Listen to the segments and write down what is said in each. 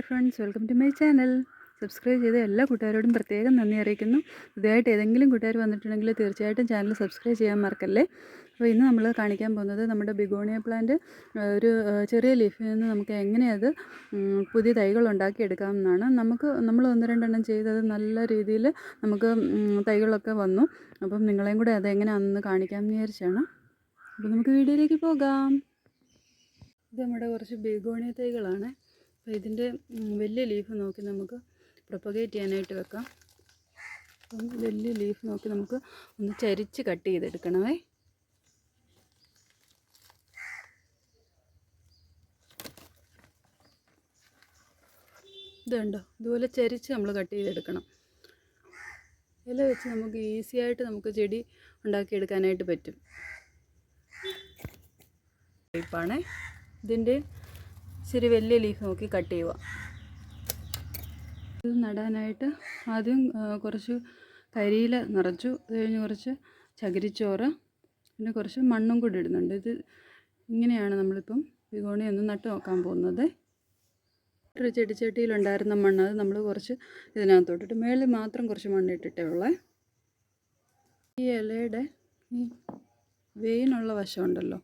Friends, welcome to my channel. Subscribe ചെയ്ത എല്ലാ കൂട്ടുകാരോടും പ്രത്യേകം നന്ദി അറിയിക്കുന്നു. പുതിയതായിട്ട് ഏതെങ്കിലും കൂട്ടുകാർ വന്നിട്ടുണ്ടെങ്കിൽ തീർച്ചയായിട്ടും ചാനൽ സബ്സ്ക്രൈബ് ചെയ്യാൻ മറക്കല്ലേ. അപ്പോൾ ഇന്ന് നമ്മൾ കാണിക്കാൻ പോകുന്നത് നമ്മുടെ ബിഗോണിയ പ്ലാന്റ് ഒരു ചെറിയ ലീഫിൽ നിന്ന് നമുക്ക് എങ്ങനെ അത് പുതിയ തൈകൾ ഉണ്ടാക്കിയെടുക്കാമെന്നാണ്. നമ്മൾ ഒന്ന് രണ്ടെണ്ണം ചെയ്തത് നല്ല രീതിയിൽ നമുക്ക് തൈകളൊക്കെ വന്നു. അപ്പം നിങ്ങളെയും കൂടെ അതെങ്ങനെയാണെന്ന് കാണിക്കാമെന്ന് വിചാരിച്ചാണ്. അപ്പോൾ നമുക്ക് വീഡിയോയിലേക്ക് പോകാം. ഇത് നമ്മുടെ കുറച്ച് ബിഗോണിയ തൈകളാണ്. അപ്പോൾ ഇതിൻ്റെ വലിയ ലീഫ് നോക്കി നമുക്ക് പ്രൊപ്പഗേറ്റ് ചെയ്യാനായിട്ട് വെക്കാം. അപ്പം വലിയ ലീഫ് നോക്കി നമുക്ക് ഒന്ന് ചരിച്ച് കട്ട് ചെയ്തെടുക്കണമേ. ഇതുണ്ടോ, ഇതുപോലെ ചരിച്ച് നമ്മൾ കട്ട് ചെയ്തെടുക്കണം. ഇല വെച്ച് നമുക്ക് ഈസിയായിട്ട് നമുക്ക് ചെടി ഉണ്ടാക്കിയെടുക്കാനായിട്ട് പറ്റും. ടൈപ്പാണേ. ഇതിൻ്റെ ഇച്ചിരി വലിയ ലീഫ് നോക്കി കട്ട് ചെയ്യുക. ഇത് നടാനായിട്ട് ആദ്യം കുറച്ച് കരിയില നിറച്ചു, അത് കഴിഞ്ഞ് കുറച്ച് ചകിരിച്ചോറ്, പിന്നെ കുറച്ച് മണ്ണും കൂടി ഇടുന്നുണ്ട്. ഇത് ഇങ്ങനെയാണ് നമ്മളിപ്പം ബിഗോണി ഒന്ന് നട്ട് നോക്കാൻ പോകുന്നത്. ഒരു ചെടിച്ചട്ടിയിലുണ്ടായിരുന്ന മണ്ണ് അത് നമ്മൾ കുറച്ച് ഇതിനകത്തോട്ടിട്ട് മേളിൽ മാത്രം കുറച്ച് മണ്ണിട്ടിട്ടേ ഉള്ളേ. ഈ ഇലയുടെ ഈ വെയിനുള്ള വശമുണ്ടല്ലോ,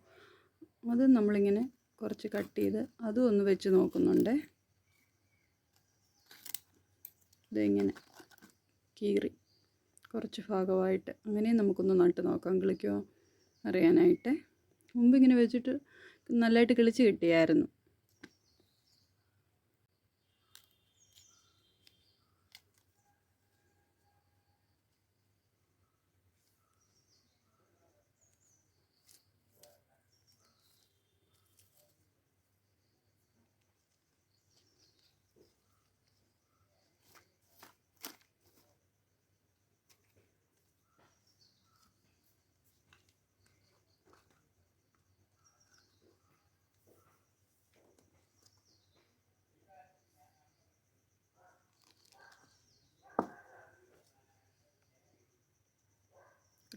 അത് നമ്മളിങ്ങനെ കുറച്ച് കട്ട് ചെയ്ത് അതും ഒന്ന് വെച്ച് നോക്കുന്നുണ്ട്. ഇതിങ്ങനെ കീറി കുറച്ച് ഭാഗമായിട്ട് അങ്ങനെയും നമുക്കൊന്ന് നട്ട് നോക്കാം, കിളിക്കോ അറിയാനായിട്ട്. മുമ്പ് ഇങ്ങനെ വെച്ചിട്ട് നല്ലതായിട്ട് കിളിച്ച് കിട്ടിയായിരുന്നു.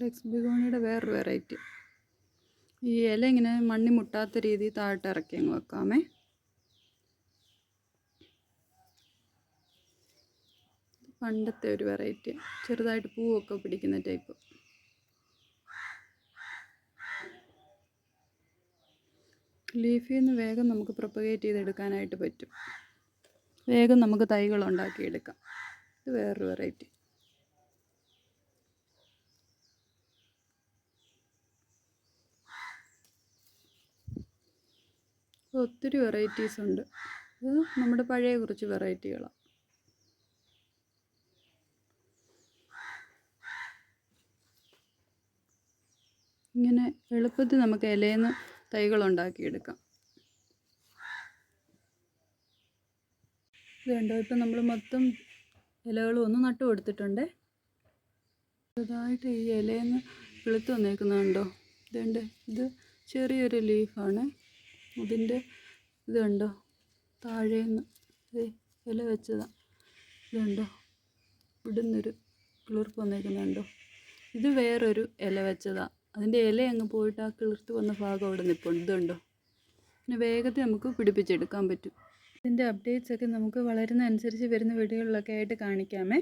റെക്സ് ബിഗോണിയുടെ വേറൊരു വെറൈറ്റി. ഈ ഇല ഇങ്ങനെ മണ്ണി മുട്ടാത്ത രീതിയിൽ താഴോട്ട് ഇറക്കി അങ്ങ് വെക്കാമേ. പണ്ടത്തെ ഒരു വെറൈറ്റി, ചെറുതായിട്ട് പൂവൊക്കെ പിടിക്കുന്ന ടൈപ്പ്. ലീഫിൽ നിന്ന് വേഗം നമുക്ക് പ്രൊപ്പഗേറ്റ് ചെയ്തെടുക്കാനായിട്ട് പറ്റും. വേഗം നമുക്ക് തൈകൾ ഉണ്ടാക്കിയെടുക്കാം. ഇത് വേറൊരു വെറൈറ്റി. ഒത്തിരി വെറൈറ്റീസ് ഉണ്ട്. ഇത് നമ്മുടെ പഴയ കുറച്ച് വെറൈറ്റികളാണ്. ഇങ്ങനെ എളുപ്പത്തിൽ നമുക്ക് ഇലയിൽ നിന്ന് തൈകൾ ഉണ്ടാക്കിയെടുക്കാം. ഇത് കണ്ടോ, ഇപ്പം നമ്മൾ മൊത്തം ഇലകളും ഒന്ന് നട്ടു കൊടുത്തിട്ടുണ്ട്. ചെറുതായിട്ട് ഈ ഇലയിൽ നിന്ന് കിളുത്ത് വന്നേക്കുന്നുണ്ടോ, ഇതുണ്ട്. ഇത് ചെറിയൊരു ലീഫാണ്. ഇതിൻ്റെ ഇത് കണ്ടോ, താഴേന്ന് ഇല വെച്ചതാണ്. ഇതുണ്ടോ, ഇവിടുന്നൊരു കിളിർപ്പ് വന്നേക്കുന്നുണ്ടോ. ഇത് വേറൊരു ഇല വെച്ചതാണ്. അതിൻ്റെ ഇല അങ്ങ് പോയിട്ട് ആ കിളിർത്ത് വന്ന ഭാഗം അവിടെ നിൽപ്പുണ്ട്. ഇതുണ്ടോ, പിന്നെ വേഗത്തിൽ നമുക്ക് പിടിപ്പിച്ചെടുക്കാൻ പറ്റും. ഇതിൻ്റെ അപ്ഡേറ്റ്സൊക്കെ നമുക്ക് വളരുന്ന അനുസരിച്ച് വരുന്ന വീഡിയോകളിലൊക്കെ ആയിട്ട് കാണിക്കാമേ.